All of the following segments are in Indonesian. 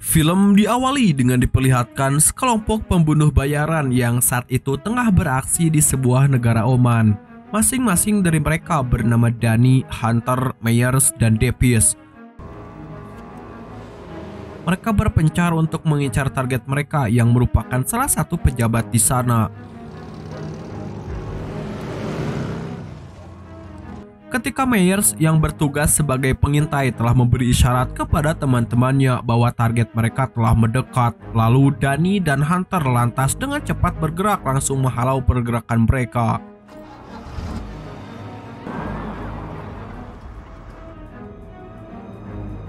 Film diawali dengan diperlihatkan sekelompok pembunuh bayaran yang saat itu tengah beraksi di sebuah negara Oman. Masing-masing dari mereka bernama Danny, Hunter, Myers, dan Davis. Mereka berpencar untuk mengincar target mereka yang merupakan salah satu pejabat di sana. Ketika Myers yang bertugas sebagai pengintai telah memberi isyarat kepada teman-temannya bahwa target mereka telah mendekat, lalu Danny dan Hunter lantas dengan cepat bergerak langsung menghalau pergerakan mereka.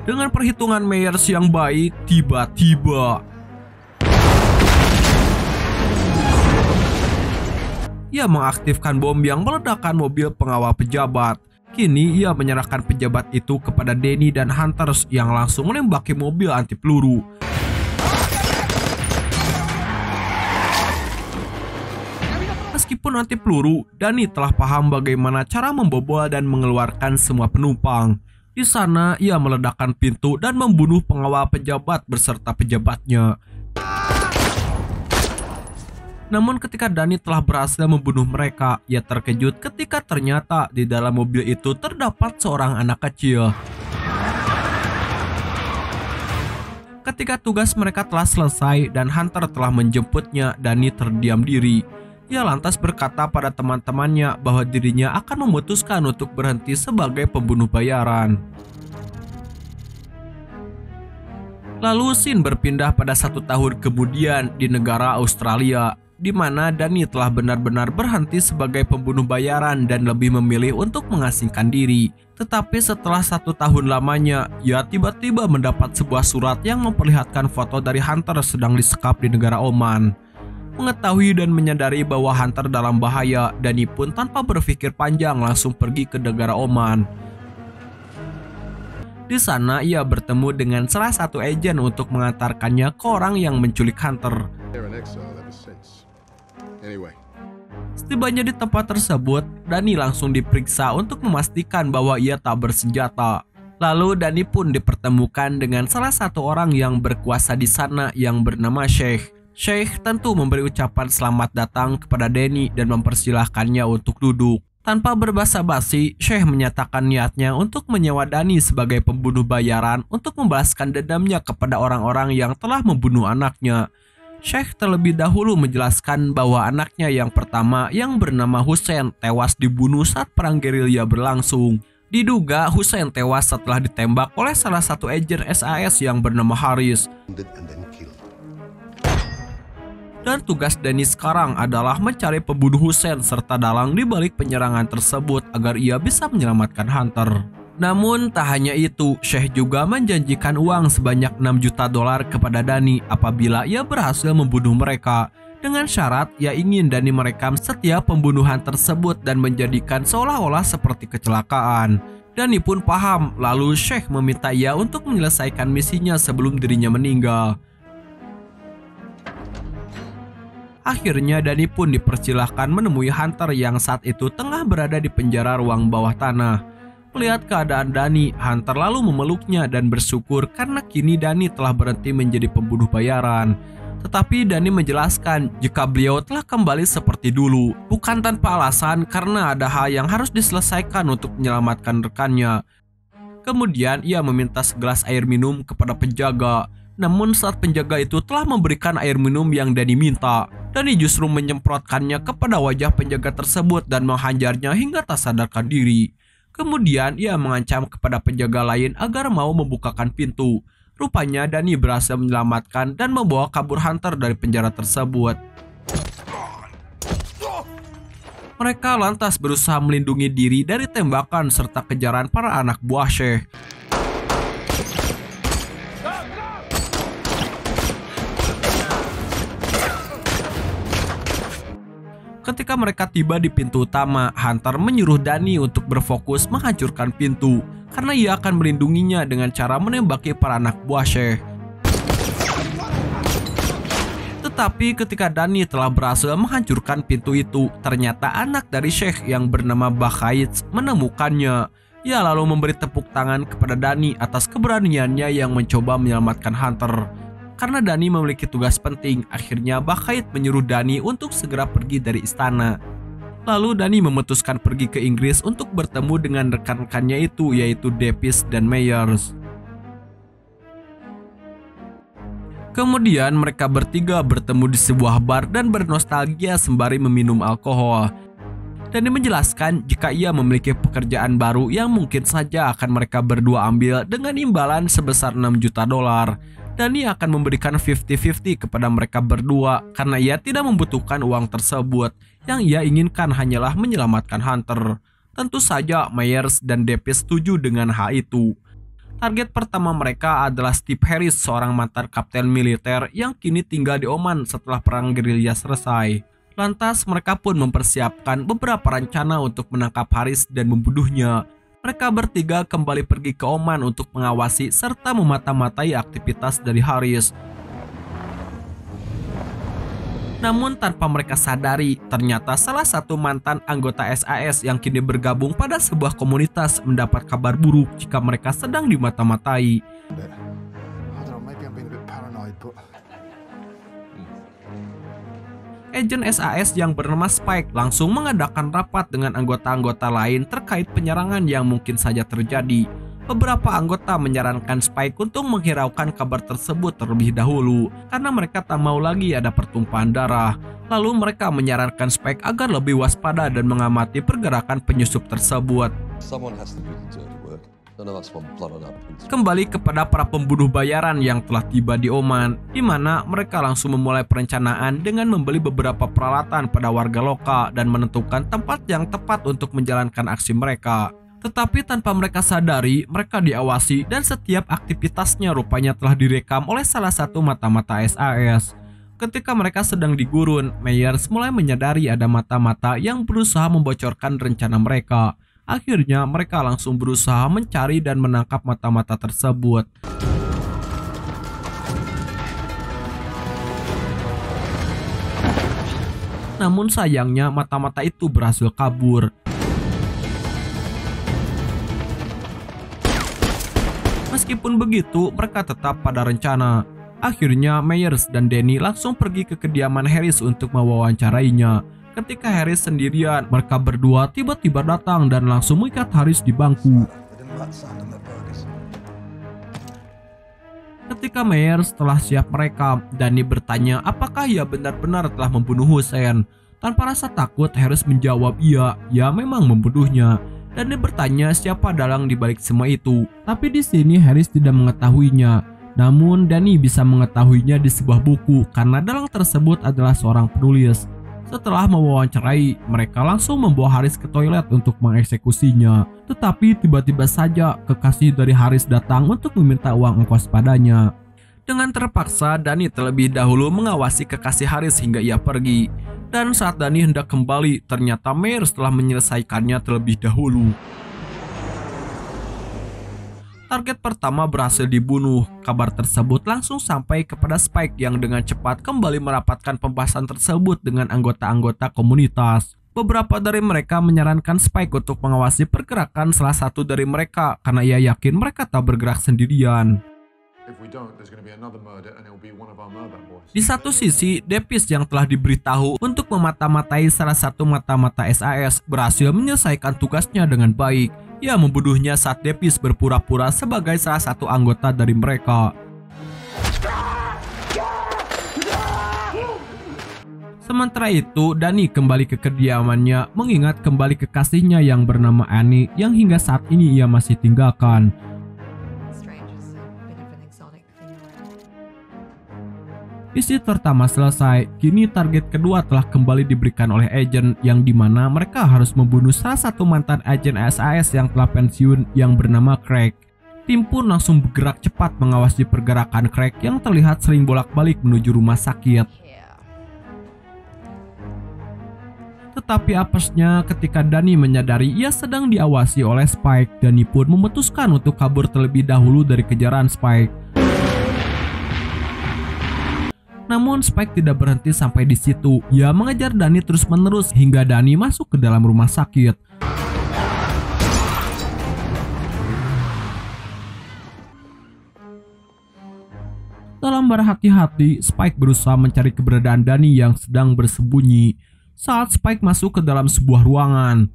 Dengan perhitungan Myers yang baik, tiba-tiba ia mengaktifkan bom yang meledakkan mobil pengawal pejabat. Kini ia menyerahkan pejabat itu kepada Danny dan Hunter yang langsung menembaki mobil anti peluru. Meskipun anti peluru, Danny telah paham bagaimana cara membobol dan mengeluarkan semua penumpang. Di sana ia meledakkan pintu dan membunuh pengawal pejabat beserta pejabatnya. Namun ketika Danny telah berhasil membunuh mereka, ia terkejut ketika ternyata di dalam mobil itu terdapat seorang anak kecil. Ketika tugas mereka telah selesai dan Hunter telah menjemputnya, Danny terdiam diri. Ia lantas berkata pada teman-temannya bahwa dirinya akan memutuskan untuk berhenti sebagai pembunuh bayaran. Lalu scene berpindah pada 1 tahun kemudian di negara Australia, di mana Danny telah benar-benar berhenti sebagai pembunuh bayaran dan lebih memilih untuk mengasingkan diri. Tetapi setelah 1 tahun lamanya, ia tiba-tiba mendapat sebuah surat yang memperlihatkan foto dari Hunter sedang disekap di negara Oman. Mengetahui dan menyadari bahwa Hunter dalam bahaya, Danny pun tanpa berpikir panjang langsung pergi ke negara Oman. Di sana ia bertemu dengan salah satu agen untuk mengantarkannya ke orang yang menculik Hunter. Setibanya di tempat tersebut, Danny langsung diperiksa untuk memastikan bahwa ia tak bersenjata. Lalu Danny pun dipertemukan dengan salah satu orang yang berkuasa di sana yang bernama Sheikh. Sheikh tentu memberi ucapan selamat datang kepada Danny dan mempersilahkannya untuk duduk. Tanpa berbasa-basi, Sheikh menyatakan niatnya untuk menyewa Danny sebagai pembunuh bayaran untuk membalaskan dendamnya kepada orang-orang yang telah membunuh anaknya. Sheikh terlebih dahulu menjelaskan bahwa anaknya yang pertama yang bernama Hussein tewas dibunuh saat perang gerilya berlangsung. Diduga Hussein tewas setelah ditembak oleh salah satu agen SAS yang bernama Haris. Dan tugas Danny sekarang adalah mencari pembunuh Hussein serta dalang di balik penyerangan tersebut agar ia bisa menyelamatkan Hunter. Namun tak hanya itu, Sheikh juga menjanjikan uang sebanyak $6 juta kepada Danny apabila ia berhasil membunuh mereka. Dengan syarat ia ingin Danny merekam setiap pembunuhan tersebut dan menjadikan seolah-olah seperti kecelakaan. Danny pun paham, lalu Sheikh meminta ia untuk menyelesaikan misinya sebelum dirinya meninggal. Akhirnya Danny pun dipersilahkan menemui Hunter yang saat itu tengah berada di penjara ruang bawah tanah. Melihat keadaan Danny, Hunter lalu memeluknya dan bersyukur karena kini Danny telah berhenti menjadi pembunuh bayaran. Tetapi Danny menjelaskan jika beliau telah kembali seperti dulu, bukan tanpa alasan karena ada hal yang harus diselesaikan untuk menyelamatkan rekannya. Kemudian ia meminta segelas air minum kepada penjaga. Namun saat penjaga itu telah memberikan air minum yang Danny minta, Danny justru menyemprotkannya kepada wajah penjaga tersebut dan menghajarnya hingga tak sadarkan diri. Kemudian ia mengancam kepada penjaga lain agar mau membukakan pintu. Rupanya Danny berhasil menyelamatkan dan membawa kabur Hunter dari penjara tersebut. Mereka lantas berusaha melindungi diri dari tembakan serta kejaran para anak buah Sheikh. Ketika mereka tiba di pintu utama, Hunter menyuruh Danny untuk berfokus menghancurkan pintu karena ia akan melindunginya dengan cara menembaki para anak buah Sheikh. Tetapi ketika Danny telah berhasil menghancurkan pintu itu, ternyata anak dari Sheikh yang bernama Bakhaitz menemukannya. Ia lalu memberi tepuk tangan kepada Danny atas keberaniannya yang mencoba menyelamatkan Hunter. Karena Danny memiliki tugas penting, akhirnya Bakhaid menyuruh Danny untuk segera pergi dari istana. Lalu Danny memutuskan pergi ke Inggris untuk bertemu dengan rekan-rekannya itu, yaitu Depis dan Myers. Kemudian mereka bertiga bertemu di sebuah bar dan bernostalgia sembari meminum alkohol. Danny menjelaskan jika ia memiliki pekerjaan baru yang mungkin saja akan mereka berdua ambil dengan imbalan sebesar $6 juta. Danny akan memberikan 50-50 kepada mereka berdua karena ia tidak membutuhkan uang tersebut. Yang ia inginkan hanyalah menyelamatkan Hunter. Tentu saja Myers dan Depis setuju dengan hal itu. Target pertama mereka adalah Steve Harris, seorang mantan kapten militer yang kini tinggal di Oman setelah perang gerilya selesai. Lantas mereka pun mempersiapkan beberapa rencana untuk menangkap Harris dan membunuhnya. Mereka bertiga kembali pergi ke Oman untuk mengawasi serta memata-matai aktivitas dari Harris. Namun tanpa mereka sadari, ternyata salah satu mantan anggota SAS yang kini bergabung pada sebuah komunitas mendapat kabar buruk jika mereka sedang dimata-matai. Agen SAS yang bernama Spike langsung mengadakan rapat dengan anggota-anggota lain terkait penyerangan yang mungkin saja terjadi. Beberapa anggota menyarankan Spike untuk menghiraukan kabar tersebut terlebih dahulu karena mereka tak mau lagi ada pertumpahan darah. Lalu mereka menyarankan Spike agar lebih waspada dan mengamati pergerakan penyusup tersebut. Kembali kepada para pembunuh bayaran yang telah tiba di Oman, di mana mereka langsung memulai perencanaan dengan membeli beberapa peralatan pada warga lokal dan menentukan tempat yang tepat untuk menjalankan aksi mereka. Tetapi tanpa mereka sadari, mereka diawasi dan setiap aktivitasnya rupanya telah direkam oleh salah satu mata-mata SAS. Ketika mereka sedang di gurun, Myers mulai menyadari ada mata-mata yang berusaha membocorkan rencana mereka. Akhirnya mereka langsung berusaha mencari dan menangkap mata-mata tersebut. Namun sayangnya mata-mata itu berhasil kabur. Meskipun begitu, mereka tetap pada rencana. Akhirnya Myers dan Danny langsung pergi ke kediaman Harris untuk mewawancarainya. Ketika Harris sendirian, mereka berdua tiba-tiba datang dan langsung mengikat Harris di bangku. Ketika Myers telah siap merekam, Danny bertanya apakah ia benar-benar telah membunuh Hussein. Tanpa rasa takut, Harris menjawab iya, ia memang membunuhnya. Danny bertanya siapa dalang di balik semua itu. Tapi di sini Harris tidak mengetahuinya. Namun Danny bisa mengetahuinya di sebuah buku karena dalang tersebut adalah seorang penulis. Setelah mewawancarai, mereka langsung membawa Harris ke toilet untuk mengeksekusinya. Tetapi tiba-tiba saja kekasih dari Harris datang untuk meminta uang ongkos padanya. Dengan terpaksa, Danny terlebih dahulu mengawasi kekasih Harris hingga ia pergi. Dan saat Danny hendak kembali, ternyata Myers telah menyelesaikannya terlebih dahulu. Target pertama berhasil dibunuh. Kabar tersebut langsung sampai kepada Spike yang dengan cepat kembali merapatkan pembahasan tersebut dengan anggota-anggota komunitas. Beberapa dari mereka menyarankan Spike untuk mengawasi pergerakan salah satu dari mereka karena ia yakin mereka tak bergerak sendirian. Di satu sisi, Depis yang telah diberitahu untuk memata-matai salah satu mata-mata SAS berhasil menyelesaikan tugasnya dengan baik. Ia membunuhnya saat Depis berpura-pura sebagai salah satu anggota dari mereka. Sementara itu, Danny kembali ke kediamannya mengingat kembali kekasihnya yang bernama Annie yang hingga saat ini ia masih tinggalkan. Misi pertama selesai, kini target kedua telah kembali diberikan oleh agen yang dimana mereka harus membunuh salah satu mantan agen SAS yang telah pensiun yang bernama Craig. Tim pun langsung bergerak cepat mengawasi pergerakan Craig yang terlihat sering bolak-balik menuju rumah sakit. Tetapi apesnya ketika Danny menyadari ia sedang diawasi oleh Spike, Danny pun memutuskan untuk kabur terlebih dahulu dari kejaran Spike. Namun Spike tidak berhenti sampai di situ. Ia mengejar Danny terus-menerus hingga Danny masuk ke dalam rumah sakit. Dalam berhati-hati, Spike berusaha mencari keberadaan Danny yang sedang bersembunyi. Saat Spike masuk ke dalam sebuah ruangan,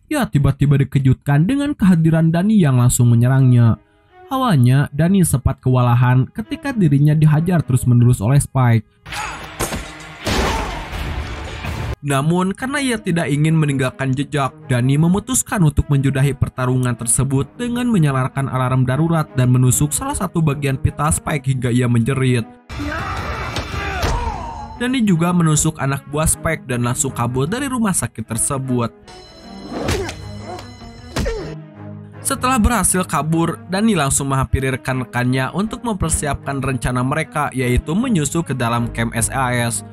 ia tiba-tiba dikejutkan dengan kehadiran Danny yang langsung menyerangnya. Awalnya, Danny sempat kewalahan ketika dirinya dihajar terus-menerus oleh Spike. Namun, karena ia tidak ingin meninggalkan jejak, Danny memutuskan untuk menjudahi pertarungan tersebut dengan menyalakan alarm darurat dan menusuk salah satu bagian pita Spike hingga ia menjerit. Danny juga menusuk anak buah Spike dan langsung kabur dari rumah sakit tersebut. Setelah berhasil kabur, Danny langsung menghampiri rekan-rekannya untuk mempersiapkan rencana mereka, yaitu menyusup ke dalam camp SAS.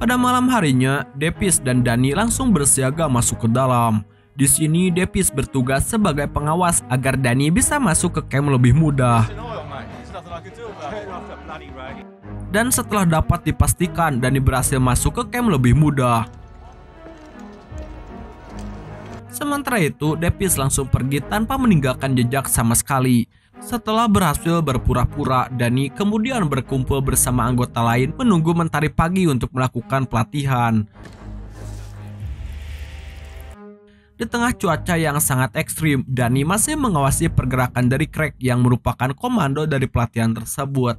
Pada malam harinya, Davis dan Danny langsung bersiaga masuk ke dalam. Di sini, Davis bertugas sebagai pengawas agar Danny bisa masuk ke camp lebih mudah. Dan setelah dapat dipastikan Danny berhasil masuk ke camp lebih mudah. Sementara itu, Davis langsung pergi tanpa meninggalkan jejak sama sekali. Setelah berhasil berpura-pura, Danny kemudian berkumpul bersama anggota lain menunggu mentari pagi untuk melakukan pelatihan. Di tengah cuaca yang sangat ekstrim, Danny masih mengawasi pergerakan dari Craig yang merupakan komando dari pelatihan tersebut.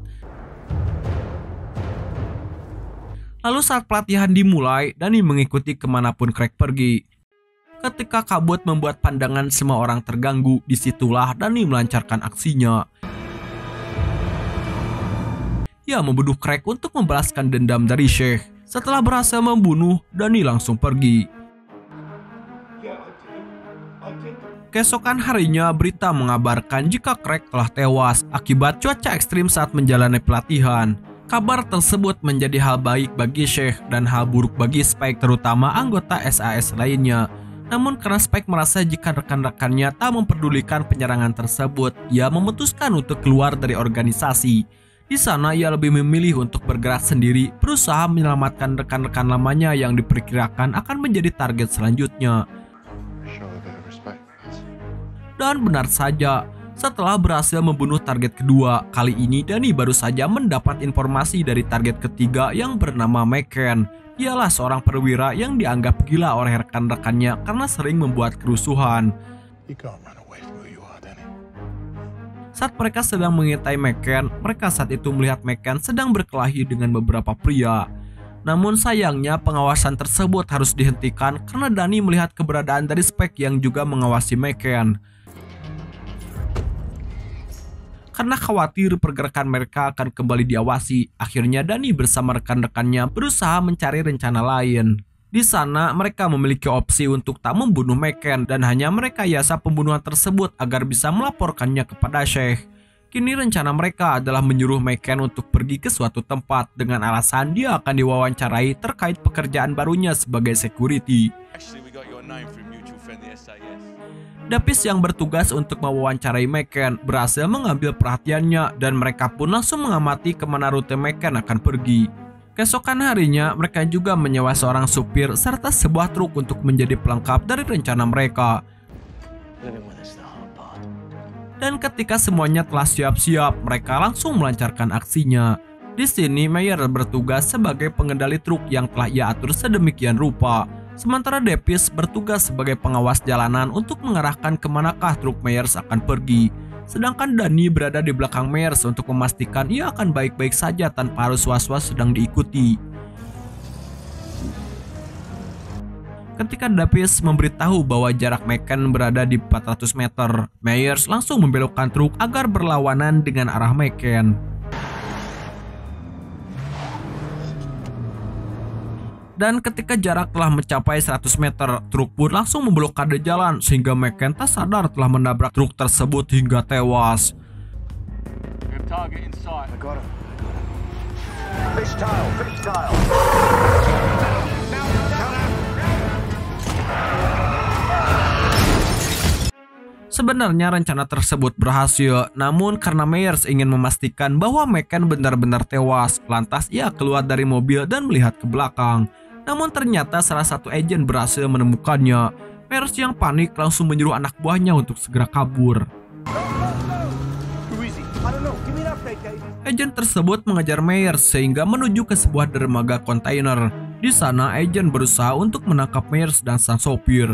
Lalu saat pelatihan dimulai, Danny mengikuti kemanapun Craig pergi. Ketika kabut membuat pandangan semua orang terganggu, disitulah Danny melancarkan aksinya. Ia membunuh Craig untuk membalaskan dendam dari Sheikh. Setelah berhasil membunuh, Danny langsung pergi. Keesokan harinya, berita mengabarkan jika Craig telah tewas akibat cuaca ekstrim saat menjalani pelatihan. Kabar tersebut menjadi hal baik bagi Sheikh dan hal buruk bagi Spike, terutama anggota SAS lainnya. Namun karena Spike merasa jika rekan-rekannya tak memperdulikan penyerangan tersebut, ia memutuskan untuk keluar dari organisasi. Di sana ia lebih memilih untuk bergerak sendiri, berusaha menyelamatkan rekan-rekan lamanya yang diperkirakan akan menjadi target selanjutnya. Dan benar saja, setelah berhasil membunuh target kedua, kali ini Danny baru saja mendapat informasi dari target ketiga yang bernama McCann. Ialah seorang perwira yang dianggap gila oleh rekan-rekannya karena sering membuat kerusuhan. Saat mereka sedang mengintai McCann, mereka saat itu melihat McCann sedang berkelahi dengan beberapa pria. Namun sayangnya pengawasan tersebut harus dihentikan karena Danny melihat keberadaan dari Spike yang juga mengawasi McCann. Karena khawatir pergerakan mereka akan kembali diawasi, akhirnya Danny bersama rekan-rekannya berusaha mencari rencana lain. Di sana mereka memiliki opsi untuk tak membunuh McCann dan hanya merekayasa pembunuhan tersebut agar bisa melaporkannya kepada Sheikh. Kini rencana mereka adalah menyuruh McCann untuk pergi ke suatu tempat dengan alasan dia akan diwawancarai terkait pekerjaan barunya sebagai security. Davis yang bertugas untuk mewawancarai McCann berhasil mengambil perhatiannya dan mereka pun langsung mengamati kemana rute McCann akan pergi. Keesokan harinya mereka juga menyewa seorang supir serta sebuah truk untuk menjadi pelengkap dari rencana mereka. Dan ketika semuanya telah siap-siap, mereka langsung melancarkan aksinya. Di sini Meyer bertugas sebagai pengendali truk yang telah ia atur sedemikian rupa. Sementara Davis bertugas sebagai pengawas jalanan untuk mengarahkan kemanakah truk Meyers akan pergi. Sedangkan Danny berada di belakang Meyers untuk memastikan ia akan baik-baik saja tanpa harus was-was sedang diikuti. Ketika Davis memberitahu bahwa jarak McCann berada di 400 meter, Meyers langsung membelokkan truk agar berlawanan dengan arah McCann. Dan ketika jarak telah mencapai 100 meter, truk pun langsung memblokade jalan sehingga McCann tak sadar telah menabrak truk tersebut hingga tewas. Sebenarnya rencana tersebut berhasil, namun karena Meyers ingin memastikan bahwa McCann benar-benar tewas, lantas ia keluar dari mobil dan melihat ke belakang. Namun ternyata salah satu agen berhasil menemukannya. Meyers yang panik langsung menyuruh anak buahnya untuk segera kabur. Agen tersebut mengejar Myers sehingga menuju ke sebuah dermaga kontainer. Di sana, agen berusaha untuk menangkap Myers dan sang sopir.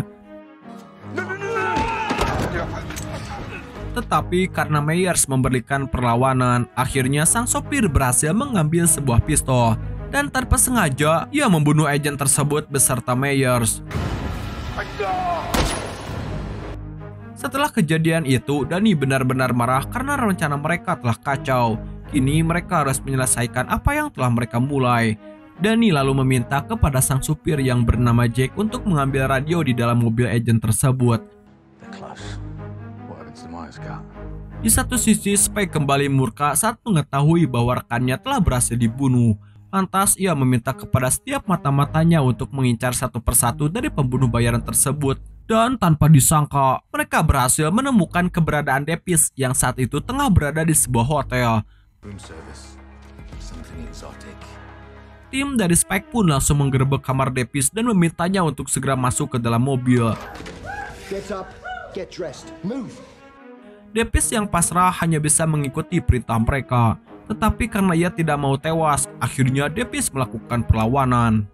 Tetapi karena Myers memberikan perlawanan, akhirnya sang sopir berhasil mengambil sebuah pistol. Dan tanpa sengaja, ia membunuh agen tersebut beserta Myers. Setelah kejadian itu, Danny benar-benar marah karena rencana mereka telah kacau. Kini mereka harus menyelesaikan apa yang telah mereka mulai. Danny lalu meminta kepada sang supir yang bernama Jack untuk mengambil radio di dalam mobil agen tersebut. Di satu sisi, Spike kembali murka saat mengetahui bahwa rekannya telah berhasil dibunuh. Lantas ia meminta kepada setiap mata-matanya untuk mengincar satu persatu dari pembunuh bayaran tersebut. Dan tanpa disangka, mereka berhasil menemukan keberadaan Davis yang saat itu tengah berada di sebuah hotel. Tim dari Spike pun langsung menggerebek kamar Davis dan memintanya untuk segera masuk ke dalam mobil. Davis yang pasrah hanya bisa mengikuti perintah mereka. Tetapi karena ia tidak mau tewas, akhirnya Davis melakukan perlawanan.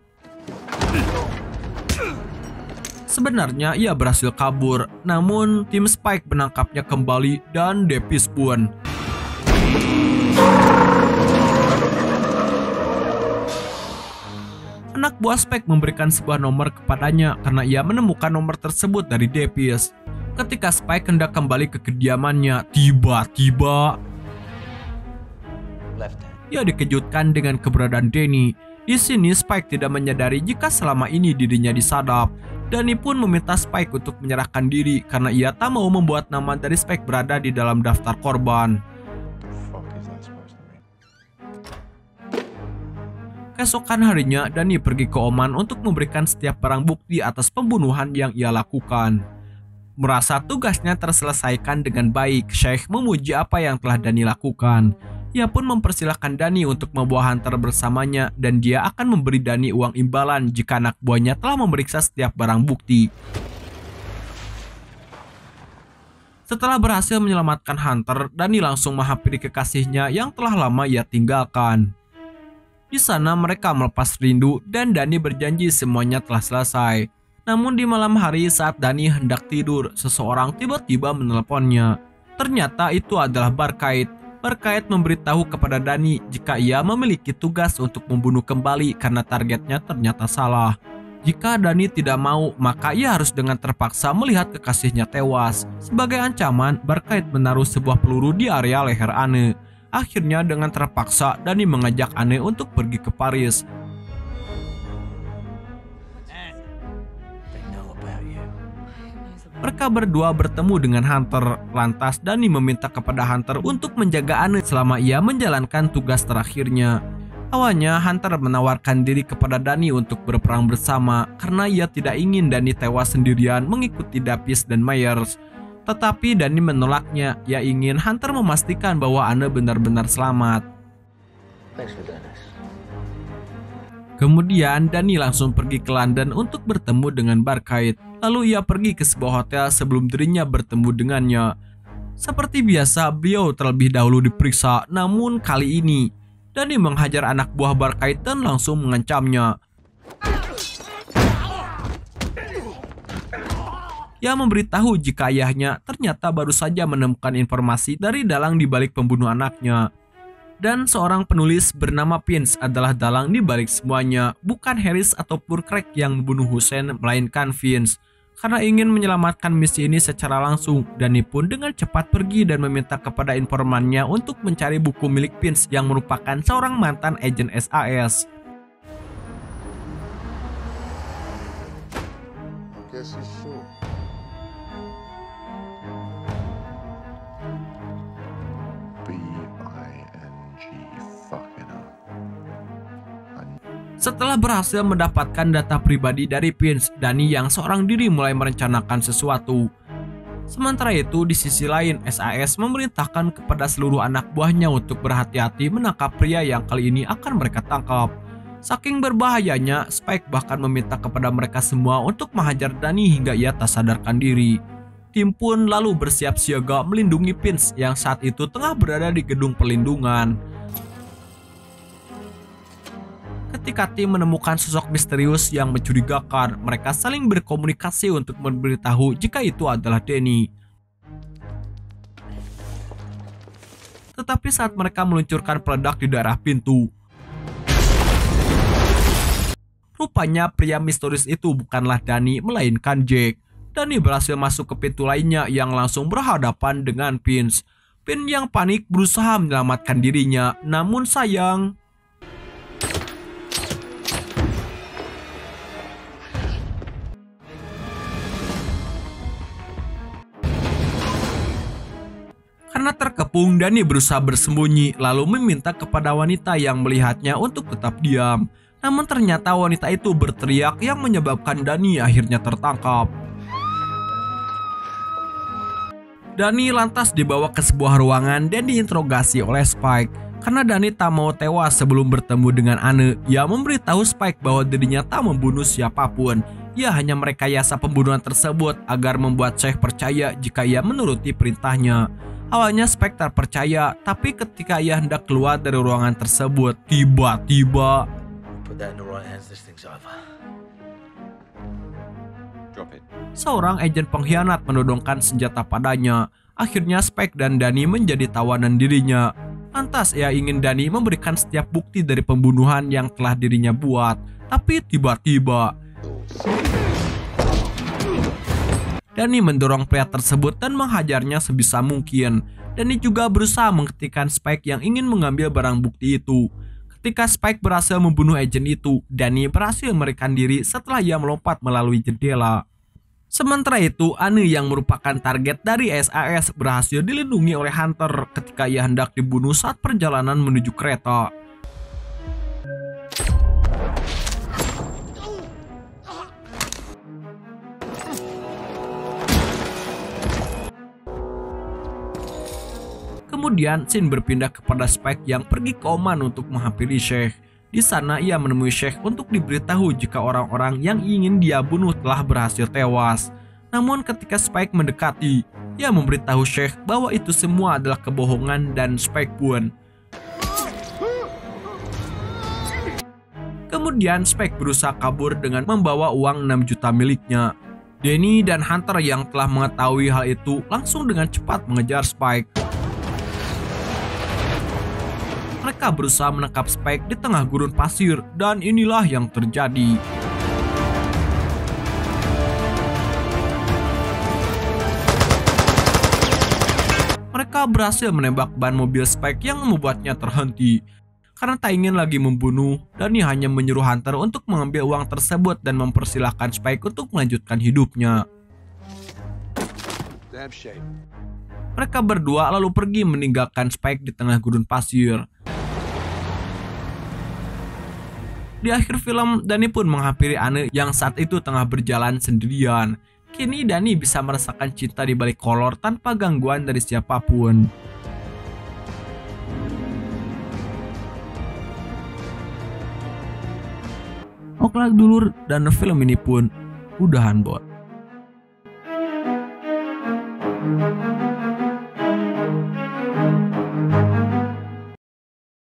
Sebenarnya ia berhasil kabur, namun tim Spike menangkapnya kembali dan Davis pun. Anak buah Spike memberikan sebuah nomor kepadanya karena ia menemukan nomor tersebut dari Davis. Ketika Spike hendak kembali ke kediamannya, tiba-tiba ia dikejutkan dengan keberadaan Danny. Di sini Spike tidak menyadari jika selama ini dirinya disadap. Danny pun meminta Spike untuk menyerahkan diri karena ia tak mau membuat nama dari Spike berada di dalam daftar korban. Keesokan harinya, Danny pergi ke Oman untuk memberikan setiap barang bukti atas pembunuhan yang ia lakukan. Merasa tugasnya terselesaikan dengan baik, Sheikh memuji apa yang telah Danny lakukan. Ia pun mempersilahkan Danny untuk membawa Hunter bersamanya dan dia akan memberi Danny uang imbalan jika anak buahnya telah memeriksa setiap barang bukti. Setelah berhasil menyelamatkan Hunter, Danny langsung menghampiri kekasihnya yang telah lama ia tinggalkan. Di sana mereka melepas rindu dan Danny berjanji semuanya telah selesai. Namun di malam hari saat Danny hendak tidur, seseorang tiba-tiba menelponnya. Ternyata itu adalah Barkait. Barkait memberitahu kepada Danny jika ia memiliki tugas untuk membunuh kembali karena targetnya ternyata salah. Jika Danny tidak mau, maka ia harus dengan terpaksa melihat kekasihnya tewas. Sebagai ancaman, Barkait menaruh sebuah peluru di area leher Anne. Akhirnya dengan terpaksa, Danny mengajak Anne untuk pergi ke Paris. Mereka berdua bertemu dengan Hunter. Lantas Danny meminta kepada Hunter untuk menjaga Anne selama ia menjalankan tugas terakhirnya. Awalnya Hunter menawarkan diri kepada Danny untuk berperang bersama karena ia tidak ingin Danny tewas sendirian mengikuti Davis dan Myers. Tetapi Danny menolaknya. Ia ingin Hunter memastikan bahwa Anne benar-benar selamat. Kemudian Danny langsung pergi ke London untuk bertemu dengan Barkait. Lalu ia pergi ke sebuah hotel sebelum dirinya bertemu dengannya. Seperti biasa, beliau terlebih dahulu diperiksa. Namun kali ini Danny menghajar anak buah Barkait dan langsung mengancamnya. Ia memberitahu jika ayahnya ternyata baru saja menemukan informasi dari dalang di balik pembunuh anaknya. Dan seorang penulis bernama Vince adalah dalang di balik semuanya, bukan Harris ataupun Craig yang membunuh Hussein, melainkan Vince. Karena ingin menyelamatkan misi ini secara langsung, Danny pun dengan cepat pergi dan meminta kepada informannya untuk mencari buku milik Vince yang merupakan seorang mantan agen SAS. Setelah berhasil mendapatkan data pribadi dari Vince, Danny yang seorang diri mulai merencanakan sesuatu. Sementara itu, di sisi lain, SAS memerintahkan kepada seluruh anak buahnya untuk berhati-hati menangkap pria yang kali ini akan mereka tangkap. Saking berbahayanya, Spike bahkan meminta kepada mereka semua untuk menghajar Danny hingga ia tak sadarkan diri. Tim pun lalu bersiap siaga melindungi Vince yang saat itu tengah berada di gedung perlindungan. Ketika tim menemukan sosok misterius yang mencurigakan, mereka saling berkomunikasi untuk memberitahu jika itu adalah Danny. Tetapi saat mereka meluncurkan peledak di daerah pintu, rupanya pria misterius itu bukanlah Danny, melainkan Jack. Danny berhasil masuk ke pintu lainnya yang langsung berhadapan dengan Vince. Vince yang panik berusaha menyelamatkan dirinya, namun sayang, karena terkepung, Danny berusaha bersembunyi lalu meminta kepada wanita yang melihatnya untuk tetap diam. Namun ternyata wanita itu berteriak yang menyebabkan Danny akhirnya tertangkap. Danny lantas dibawa ke sebuah ruangan dan diinterogasi oleh Spike. Karena Danny tak mau tewas sebelum bertemu dengan Anne, ia memberitahu Spike bahwa dirinya tak membunuh siapapun. Ia hanya merekayasa pembunuhan tersebut agar membuat Sheikh percaya jika ia menuruti perintahnya. Awalnya Spike tak percaya, tapi ketika ia hendak keluar dari ruangan tersebut, tiba-tiba seorang agen pengkhianat menodongkan senjata padanya. Akhirnya Spike dan Danny menjadi tawanan dirinya. Lantas ia ingin Danny memberikan setiap bukti dari pembunuhan yang telah dirinya buat. Tapi tiba-tiba Danny mendorong pria tersebut dan menghajarnya sebisa mungkin. Danny juga berusaha menghentikan Spike yang ingin mengambil barang bukti itu. Ketika Spike berhasil membunuh agen itu, Danny berhasil melarikan diri setelah ia melompat melalui jendela. Sementara itu, Anne yang merupakan target dari SAS berhasil dilindungi oleh Hunter ketika ia hendak dibunuh saat perjalanan menuju kereta. Kemudian scene berpindah kepada Spike yang pergi ke Oman untuk menghampiri Sheikh. Di sana ia menemui Sheikh untuk diberitahu jika orang-orang yang ingin dia bunuh telah berhasil tewas. Namun ketika Spike mendekati, ia memberitahu Sheikh bahwa itu semua adalah kebohongan dan Spike pun. Kemudian Spike berusaha kabur dengan membawa uang 6 juta miliknya. Danny dan Hunter yang telah mengetahui hal itu langsung dengan cepat mengejar Spike. Mereka berusaha menangkap Spike di tengah gurun pasir, dan inilah yang terjadi. Mereka berhasil menembak ban mobil Spike yang membuatnya terhenti. Karena tak ingin lagi membunuh, Danny hanya menyuruh Hunter untuk mengambil uang tersebut dan mempersilahkan Spike untuk melanjutkan hidupnya. Mereka berdua lalu pergi meninggalkan Spike di tengah gurun pasir. Di akhir film, Danny pun menghampiri Anne yang saat itu tengah berjalan sendirian. Kini Danny bisa merasakan cinta di balik kolor tanpa gangguan dari siapapun. Oke dulur, dan film ini pun udahan bot.